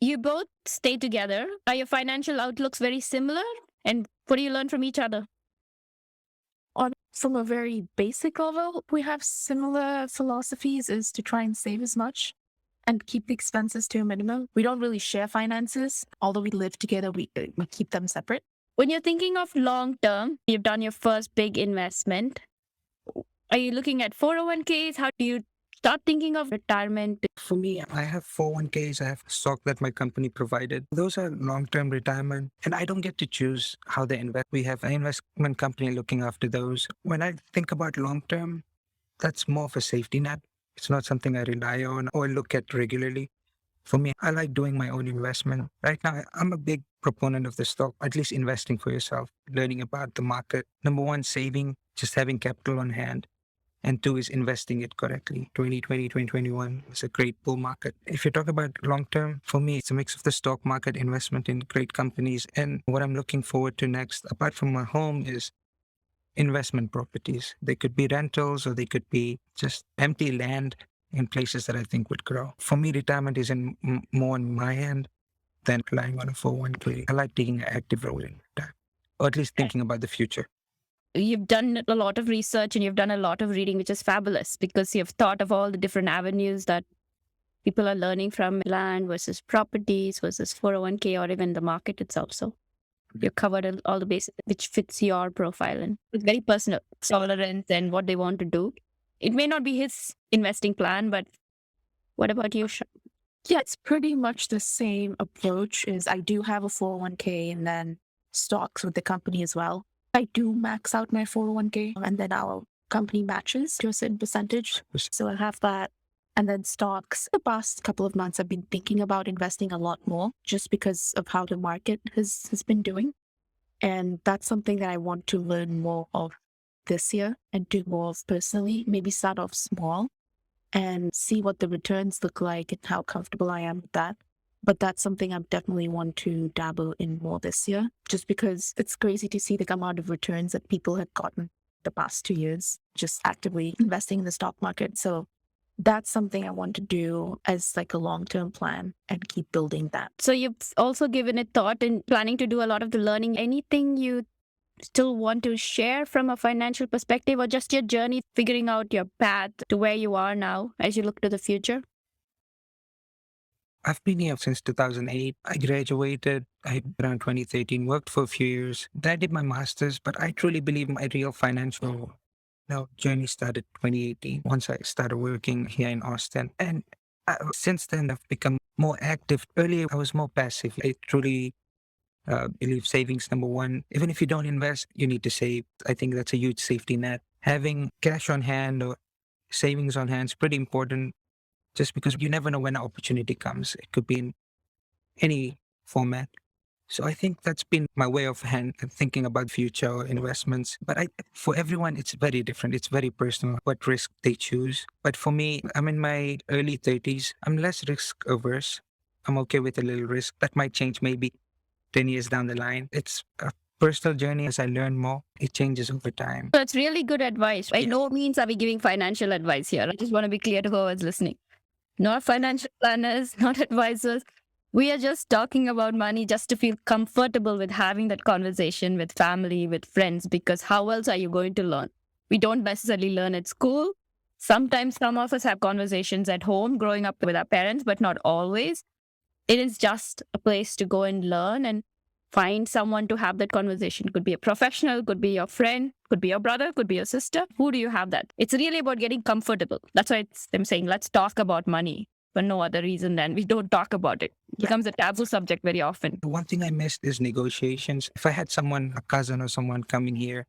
You both stay together. Are your financial outlooks very similar? And what do you learn from each other? From a very basic level, we have similar philosophies is to try and save as much and keep the expenses to a minimum. We don't really share finances. Although we live together, we keep them separate. When you're thinking of long term, you've done your first big investment. Are you looking at 401ks? How do you start thinking of retirement? For me, I have 401ks, I have stock that my company provided. Those are long-term retirement, and I don't get to choose how they invest. We have an investment company looking after those. When I think about long-term, that's more of a safety net. It's not something I rely on or look at regularly. For me, I like doing my own investment. Right now, I'm a big proponent of the stock, at least investing for yourself, learning about the market. Number one, saving, just having capital on hand. And two is investing it correctly. 2020, 2021 is a great bull market. If you talk about long term, for me, it's a mix of the stock market, investment in great companies. And what I'm looking forward to next, apart from my home, is investment properties. They could be rentals or they could be just empty land in places that I think would grow. For me, retirement is more on my end than relying on a 401k. I like taking an active role in that, or at least thinking about the future. You've done a lot of research and you've done a lot of reading, which is fabulous because you've thought of all the different avenues that people are learning from land versus properties versus 401k or even the market itself. So you've covered all the bases which fits your profile and it's very personal tolerance and what they want to do. It may not be his investing plan, but what about you? Yeah, it's pretty much the same approach. Is I do have a 401k and then stocks with the company as well. I do max out my 401k and then our company matches to a certain percentage. So I have that. And then stocks. The past couple of months, I've been thinking about investing a lot more just because of how the market has been doing. And that's something that I want to learn more of this year and do more of personally. Maybe start off small and see what the returns look like and how comfortable I am with that. But that's something I definitely want to dabble in more this year, just because it's crazy to see the amount of returns that people have gotten the past 2 years, just actively investing in the stock market. So that's something I want to do as like a long-term plan and keep building that. So you've also given it thought and planning to do a lot of the learning. Anything you still want to share from a financial perspective or just your journey figuring out your path to where you are now as you look to the future? I've been here since 2008. I graduated around 2013, worked for a few years. Then I did my master's, but I truly believe my real financial journey started 2018 once I started working here in Austin. And since then, I've become more active. Earlier, I was more passive. I truly believe savings, number one. Even if you don't invest, you need to save. I think that's a huge safety net. Having cash on hand or savings on hand is pretty important just because you never know when an opportunity comes. It could be in any format. So I think that's been my way of thinking about future investments. But for everyone, it's very different. It's very personal what risk they choose. But for me, I'm in my early 30s. I'm less risk averse. I'm okay with a little risk. That might change maybe 10 years down the line. It's a personal journey. As I learn more, it changes over time. That's really good advice. By no means are we giving financial advice here. I just want to be clear to whoever's listening. Not financial planners, not advisors. We are just talking about money just to feel comfortable with having that conversation with family, with friends, because how else are you going to learn? We don't necessarily learn at school. Sometimes some of us have conversations at home growing up with our parents, but not always. It is just a place to go and learn and find someone to have that conversation. Could be a professional, could be your friend, could be your brother, could be your sister. Who do you have that? It's really about getting comfortable. That's why I'm saying, let's talk about money for no other reason than we don't talk about it. It becomes a taboo subject very often. One thing I missed is negotiations. If I had someone, a cousin or someone coming here,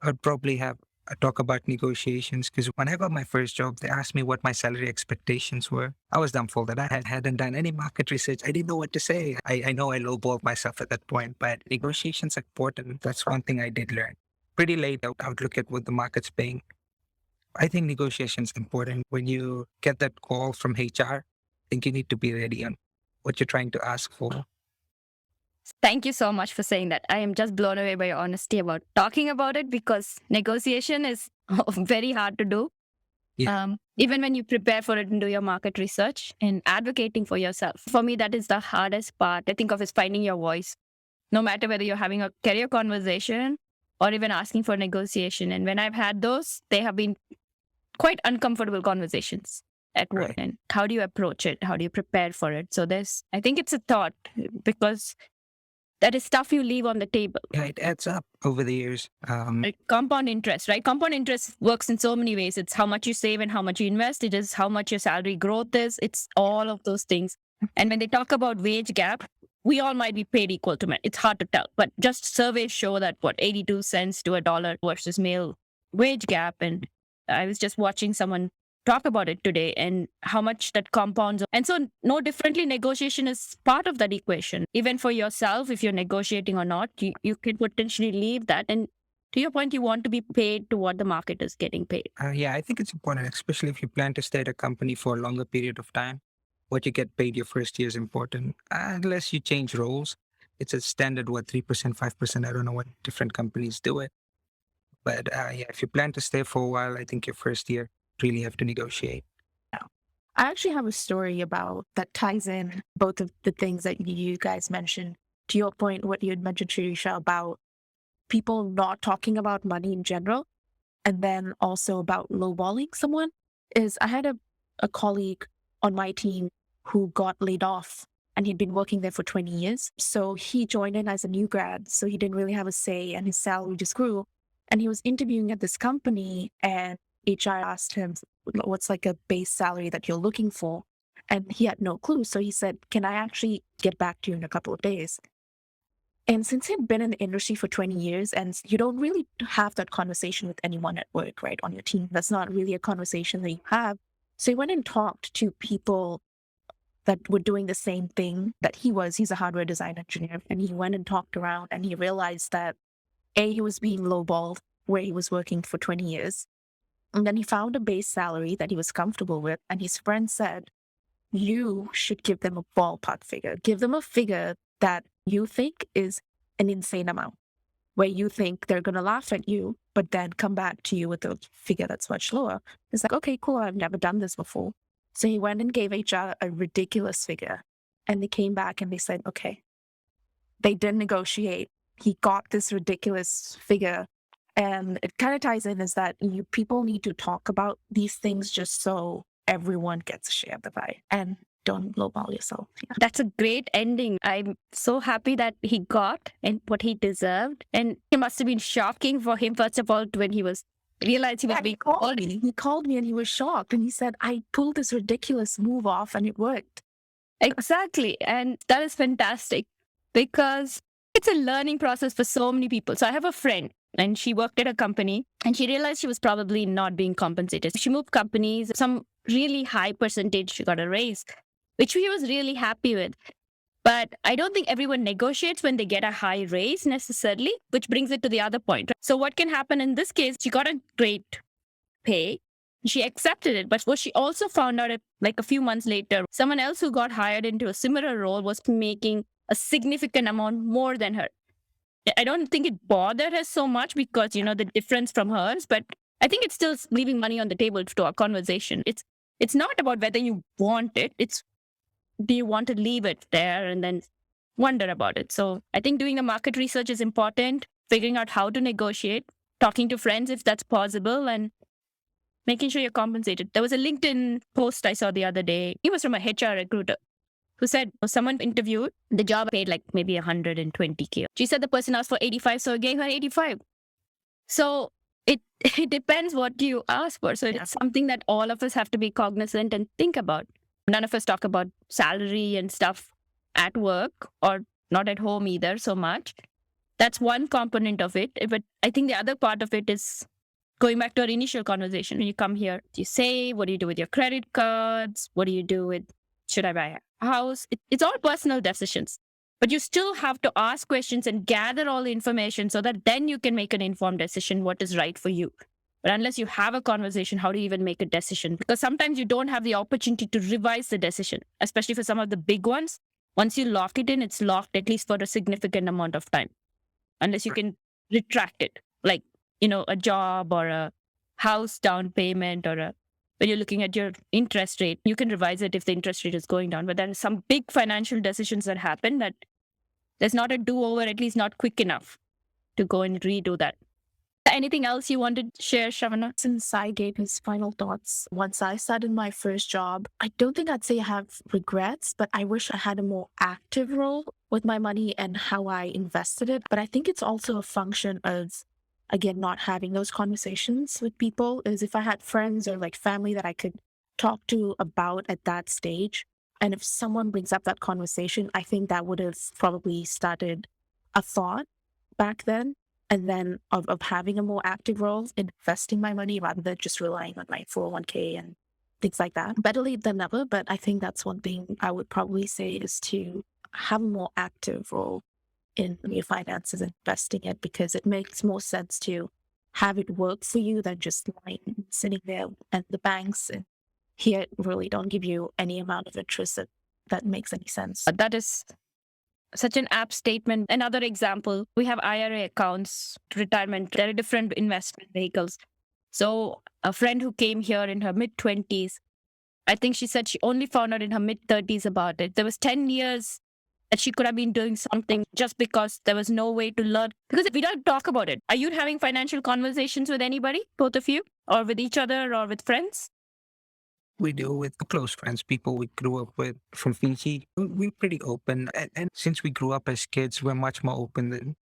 I'd probably have a talk about negotiations because when I got my first job, they asked me what my salary expectations were. I was dumbfolded. I hadn't done any market research. I didn't know what to say. I know I lowballed myself at that point, but negotiations are important. That's one thing I did learn. Pretty late, I would look at what the market's paying. I think negotiations important. When you get that call from HR, I think you need to be ready on what you're trying to ask for. Thank you so much for saying that. I am just blown away by your honesty about talking about it because negotiation is very hard to do. Even when you prepare for it and do your market research and advocating for yourself. For me, that is the hardest part. I think of is finding your voice, no matter whether you're having a career conversation or even asking for negotiation. And when I've had those, they have been quite uncomfortable conversations at work. Right. And how do you approach it? How do you prepare for it? So I think it's a thought because that is stuff you leave on the table. Yeah, it adds up over the years. Like compound interest, right? Compound interest works in so many ways. It's how much you save and how much you invest. It is how much your salary growth is. It's all of those things. And when they talk about wage gap, we all might be paid equal to men. It's hard to tell, but just surveys show that 82 cents to a dollar versus male wage gap. And I was just watching someone talk about it today and how much that compounds. And so no differently, negotiation is part of that equation. Even for yourself, if you're negotiating or not, you can potentially leave that. And to your point, you want to be paid to what the market is getting paid. Yeah, I think it's important, especially if you plan to stay at a company for a longer period of time. What you get paid your first year is important, unless you change roles. It's a standard, 3%, 5%. I don't know what different companies do it. But yeah, if you plan to stay for a while, I think your first year really have to negotiate. I actually have a story about that ties in both of the things that you guys mentioned. To your point, what you had mentioned, Shirisha, about people not talking about money in general, and then also about lowballing someone, is I had a colleague on my team who got laid off and he'd been working there for 20 years. So he joined in as a new grad. So he didn't really have a say and his salary just grew. And he was interviewing at this company and HR asked him, what's like a base salary that you're looking for? And he had no clue. So he said, can I actually get back to you in a couple of days? And since he'd been in the industry for 20 years and you don't really have that conversation with anyone at work, right, on your team, that's not really a conversation that you have. So he went and talked to people that were doing the same thing that he was. He's a hardware design engineer. And he went and talked around and he realized that he was being lowballed where he was working for 20 years. And then he found a base salary that he was comfortable with. And his friend said, you should give them a ballpark figure. Give them a figure that you think is an insane amount, where you think they're going to laugh at you, but then come back to you with a figure that's much lower. It's like, okay, cool. I've never done this before. So he went and gave HR a ridiculous figure. And they came back and they said, okay, they didn't negotiate. He got this ridiculous figure. And it kind of ties in is that people need to talk about these things just so everyone gets a share of the pie and don't lowball yourself. Yeah. That's a great ending. I'm so happy that he got and what he deserved. And it must have been shocking for him, first of all, when he realized he was being called. He called me and he was shocked. And he said, I pulled this ridiculous move off and it worked. Exactly. And that is fantastic because it's a learning process for so many people. So I have a friend and she worked at a company and she realized she was probably not being compensated. She moved companies, some really high percentage, she got a raise, which she was really happy with. But I don't think everyone negotiates when they get a high raise necessarily, which brings it to the other point. So what can happen in this case, she got a great pay. She accepted it. But what she also found out like a few months later, someone else who got hired into a similar role was making a significant amount more than her. I don't think it bothered her so much because, the difference from hers, but I think it's still leaving money on the table to our conversation. It's not about whether you want it. It's, do you want to leave it there and then wonder about it? So I think doing the market research is important, figuring out how to negotiate, talking to friends if that's possible, and making sure you're compensated. There was a LinkedIn post I saw the other day. It was from a HR recruiter who said someone interviewed, the job paid like maybe 120K. She said the person asked for 85, so I gave her 85. So it depends what you ask for. So it's something that all of us have to be cognizant and think about. None of us talk about salary and stuff at work or not at home either so much. That's one component of it. But I think the other part of it is going back to our initial conversation. When you come here, you save, what do you do with your credit cards? What do you do with, should I buy a house? It's all personal decisions. But you still have to ask questions and gather all the information so that then you can make an informed decision what is right for you. But unless you have a conversation, how do you even make a decision? Because sometimes you don't have the opportunity to revise the decision, especially for some of the big ones. Once you lock it in, it's locked at least for a significant amount of time, unless you can retract it, like, a job or a house down payment or a when you're looking at your interest rate, you can revise it if the interest rate is going down. But there are some big financial decisions that happen that there's not a do-over, at least not quick enough to go and redo that. Anything else you wanted to share, Shravana? Since Sai gave his final thoughts, once I started my first job, I don't think I'd say I have regrets, but I wish I had a more active role with my money and how I invested it. But I think it's also a function of, again, not having those conversations with people. Is if I had friends or like family that I could talk to about at that stage, and if someone brings up that conversation, I think that would have probably started a thought back then. And then of having a more active role in investing my money rather than just relying on my 401k and things like that. Better late than never, but I think that's one thing I would probably say is to have a more active role in your finances and investing it, because it makes more sense to have it work for you than just lying, sitting there. And the banks here really don't give you any amount of interest that makes any sense. That is such an apt statement. Another example, we have IRA accounts, retirement, there are different investment vehicles. So a friend who came here in her mid-20s, I think she said she only found out in her mid-30s about it. There was 10 years that she could have been doing something just because there was no way to learn. Because we don't talk about it. Are you having financial conversations with anybody, both of you, or with each other or with friends? We do with close friends, people we grew up with from Fiji. We're pretty open. And since we grew up as kids, we're much more open than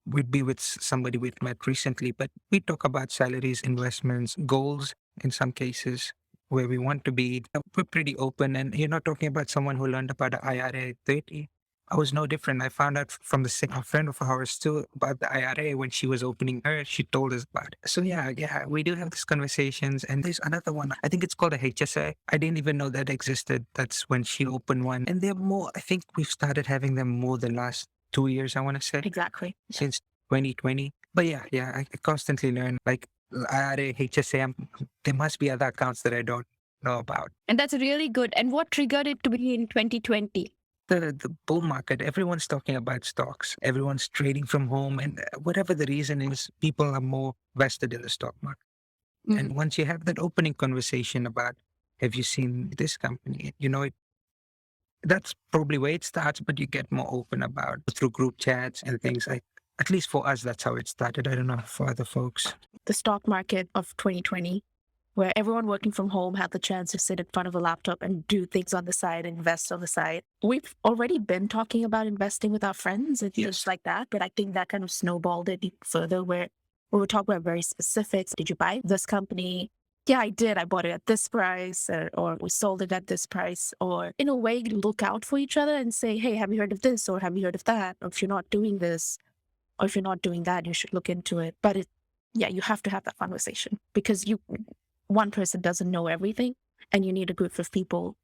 we'd be with somebody we've met recently. But we talk about salaries, investments, goals in some cases, where we want to be. We're pretty open. And you're not talking about someone who learned about the IRA at 30. I was no different. I found out from a friend of ours too about the IRA when she was opening hers. She told us about it. So yeah, we do have these conversations. And there's another one. I think it's called a HSA. I didn't even know that existed. That's when she opened one. And they're more, I think we've started having them more the last 2 years, I want to say, Exactly. since 2020. But yeah, I constantly learn like IRA, HSA. There must be other accounts that I don't know about. And that's really good. And what triggered it to be in 2020? The bull market, everyone's talking about stocks. Everyone's trading from home. And whatever the reason is, people are more vested in the stock market. Mhm. And once you have that opening conversation about, have you seen this company? That's probably where it starts, but you get more open about through group chats and things like, at least for us, that's how it started. I don't know for other folks. The stock market of 2020, where everyone working from home had the chance to sit in front of a laptop and do things on the side, invest on the side. We've already been talking about investing with our friends and things like that, but I think that kind of snowballed it even further, where we were talking about very specifics. Did you buy this company? Yeah, I did. I bought it at this price, or we sold it at this price. Or in a way, look out for each other and say, hey, have you heard of this? Or have you heard of that? Or if you're not doing this, or if you're not doing that, you should look into it. But you have to have that conversation, because one person doesn't know everything, and you need a group of people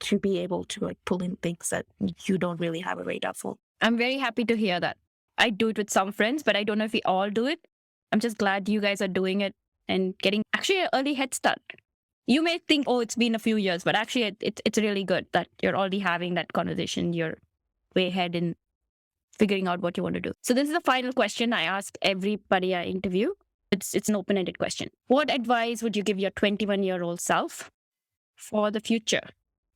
to be able to like pull in things that you don't really have a radar for. I'm very happy to hear that. I do it with some friends, but I don't know if we all do it. I'm just glad you guys are doing it and getting actually an early head start. You may think, oh, it's been a few years, but actually it's really good that you're already having that conversation. You're way ahead in figuring out what you want to do. So this is the final question I ask everybody I interview. It's an open-ended question. What advice would you give your 21-year-old self for the future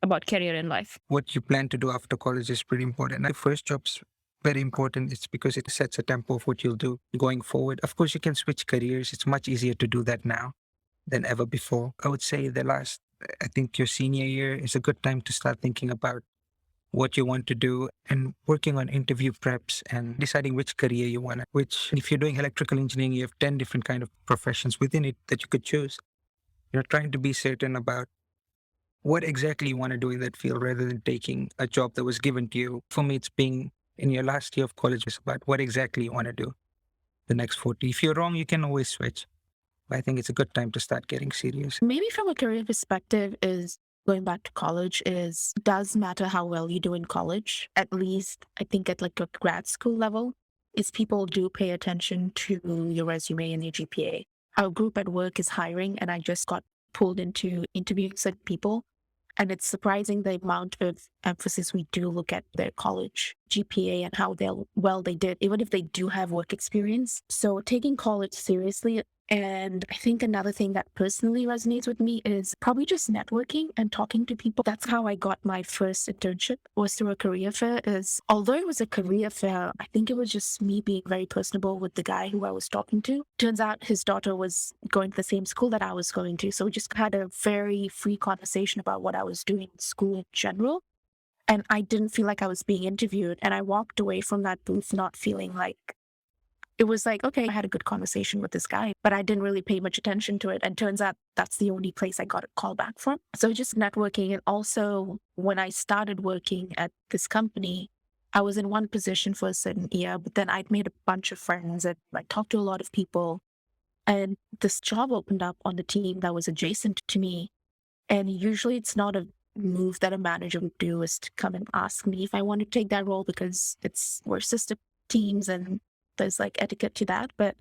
about career in life? What you plan to do after college is pretty important. My first job's very important. It's because it sets a tempo of what you'll do going forward. Of course, you can switch careers. It's much easier to do that now than ever before. I would say I think your senior year is a good time to start thinking about what you want to do and working on interview preps and deciding which career you want. If you're doing electrical engineering, you have 10 different kind of professions within it that you could choose. You're trying to be certain about what exactly you want to do in that field rather than taking a job that was given to you. For me, it's being in your last year of college. It's about what exactly you want to do the next 40. If you're wrong, you can always switch. But I think it's a good time to start getting serious. Maybe from a career perspective is going back to college does matter how well you do in college. At least I think at like a grad school level, is people do pay attention to your resume and your GPA. Our group at work is hiring, and I just got pulled into interviewing certain people. And it's surprising the amount of emphasis, we do look at their college GPA and how well they did, even if they do have work experience. So taking college seriously. And I think another thing that personally resonates with me is probably just networking and talking to people. That's how I got my first internship, was through a career fair. Is although it was a career fair, I think it was just me being very personable with the guy who I was talking to. Turns out his daughter was going to the same school that I was going to. So we just had a very free conversation about what I was doing in school in general. And I didn't feel like I was being interviewed. And I walked away from that booth not feeling like, it was like, okay, I had a good conversation with this guy, but I didn't really pay much attention to it. And turns out that's the only place I got a call back from. So just networking. And also when I started working at this company, I was in one position for a certain year, but then I'd made a bunch of friends and I talked to a lot of people. And this job opened up on the team that was adjacent to me. And usually it's not a move that a manager would do, is to come and ask me if I want to take that role, because we're sister teams and there's like etiquette to that. But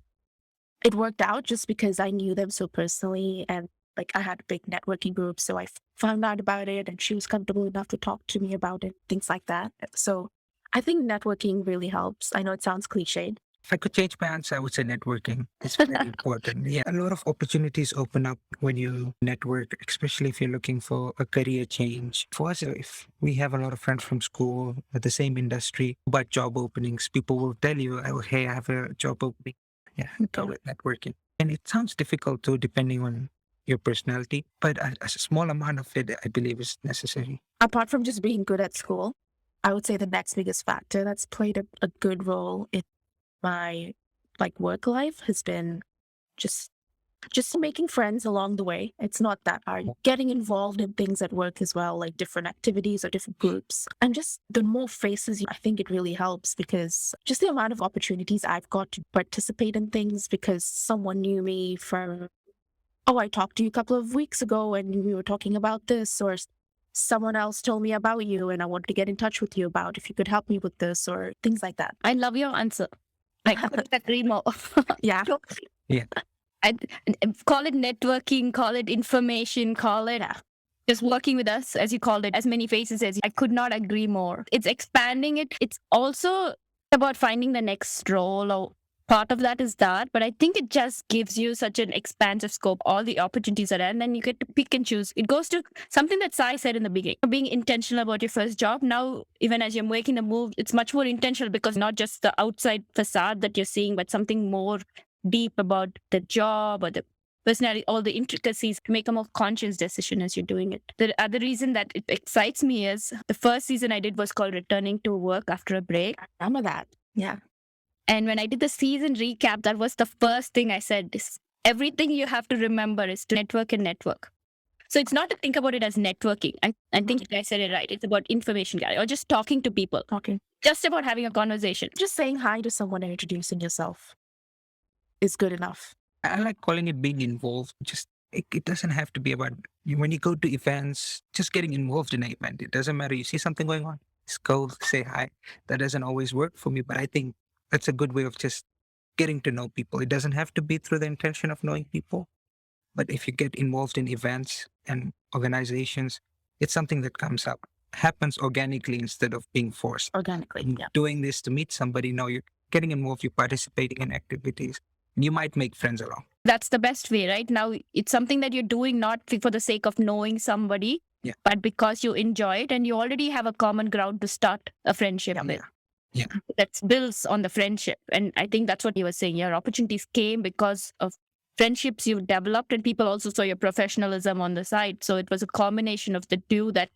it worked out just because I knew them so personally, and like I had a big networking group. So I found out about it and she was comfortable enough to talk to me about it, things like that. So I think networking really helps. I know it sounds cliched. If I could change my answer, I would say networking. It's very important. Yeah, a lot of opportunities open up when you network, especially if you're looking for a career change. For us, if we have a lot of friends from school at the same industry, about job openings, people will tell you, oh, hey, I have a job opening. Yeah, go with networking. And it sounds difficult too, depending on your personality, but a small amount of it, I believe, is necessary. Apart from just being good at school, I would say the next biggest factor that's played a good role in my like work life has been just making friends along the way. It's not that hard. Getting involved in things at work as well, like different activities or different groups. And just the more faces, I think it really helps, because just the amount of opportunities I've got to participate in things because someone knew me from, oh, I talked to you a couple of weeks ago and we were talking about this, or someone else told me about you and I wanted to get in touch with you about if you could help me with this, or things like that. I love your answer. I couldn't agree more. Yeah. Yeah. Call it networking, call it information, call it just working with us, as you called it, as many faces as you. I could not agree more. It's expanding it. It's also about finding the next role, or part of that is that, but I think it just gives you such an expansive scope, all the opportunities are there, and then you get to pick and choose. It goes to something that Sai said in the beginning, being intentional about your first job. Now, even as you're making the move, it's much more intentional, because not just the outside facade that you're seeing, but something more deep about the job or the personality, all the intricacies, to make a more conscious decision as you're doing it. The other reason that it excites me is the first season I did was called Returning to Work After a Break. I remember that. Yeah. And when I did the season recap, that was the first thing I said. Everything you have to remember is to network and network. So it's not to think about it as networking. I think I said it right. It's about information gathering or just talking to people. Okay. Just about having a conversation. Just saying hi to someone and introducing yourself is good enough. I like calling it being involved. Just it doesn't have to be about when you go to events, just getting involved in an event. It doesn't matter. You see something going on, just go say hi. That doesn't always work for me, but I think that's a good way of just getting to know people. It doesn't have to be through the intention of knowing people, but if you get involved in events and organizations, it's something that happens organically instead of being forced. Organically, yeah. Doing this to meet somebody, no, you're getting involved, you're participating in activities. You might make friends along. That's the best way, right? Now, it's something that you're doing not for the sake of knowing somebody, but because you enjoy it and you already have a common ground to start a friendship with. Yeah. That builds on the friendship. And I think that's what you were saying. Your opportunities came because of friendships you've developed, and people also saw your professionalism on the side. So it was a combination of the two that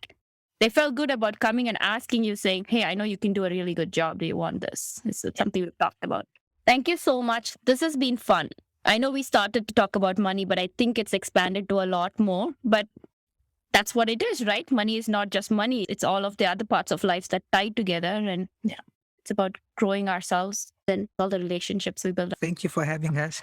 they felt good about coming and asking you, saying, hey, I know you can do a really good job. Do you want this? This is something we've talked about. Thank you so much. This has been fun. I know we started to talk about money, but I think it's expanded to a lot more. But that's what it is, right? Money is not just money. It's all of the other parts of life that tie together. And it's about growing ourselves and all the relationships we build. Thank you for having us.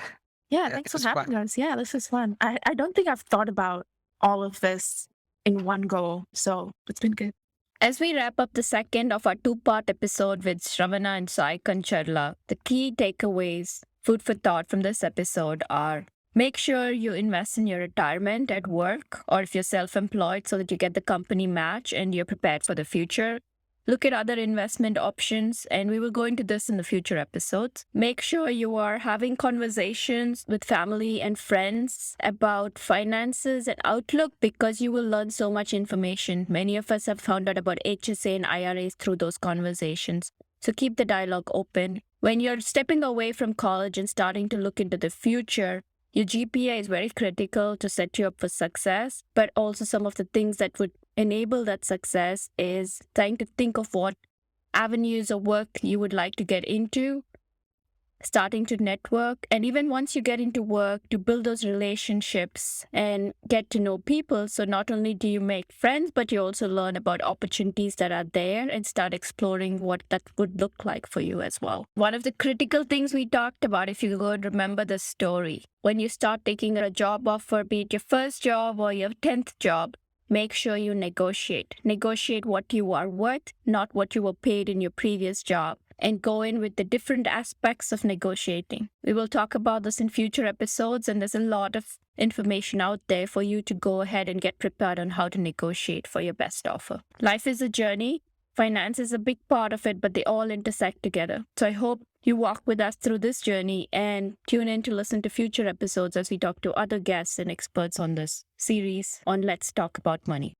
Yeah, thanks for having us. Yeah, this is fun. I don't think I've thought about all of this in one go, so it's been good. As we wrap up the second of our two-part episode with Shravana and Sai Kancharla, the key takeaways, food for thought from this episode are: Make sure you invest in your retirement at work or if you're self-employed so that you get the company match and you're prepared for the future. Look at other investment options, and we will go into this in the future episodes. Make sure you are having conversations with family and friends about finances and outlook because you will learn so much information. Many of us have found out about HSA and IRAs through those conversations. So keep the dialogue open. When you're stepping away from college and starting to look into the future, your GPA is very critical to set you up for success, but also some of the things that would enable that success is trying to think of what avenues of work you would like to get into, starting to network, and even once you get into work, to build those relationships and get to know people. So not only do you make friends, but you also learn about opportunities that are there and start exploring what that would look like for you as well. One of the critical things we talked about, if you go and remember the story, when you start taking a job offer, be it your first job or your 10th job, make sure you negotiate. Negotiate what you are worth, not what you were paid in your previous job, and go in with the different aspects of negotiating. We will talk about this in future episodes, and there's a lot of information out there for you to go ahead and get prepared on how to negotiate for your best offer. Life is a journey. Finance is a big part of it, but they all intersect together. So I hope you walk with us through this journey and tune in to listen to future episodes as we talk to other guests and experts on this series on Let's Talk About Money.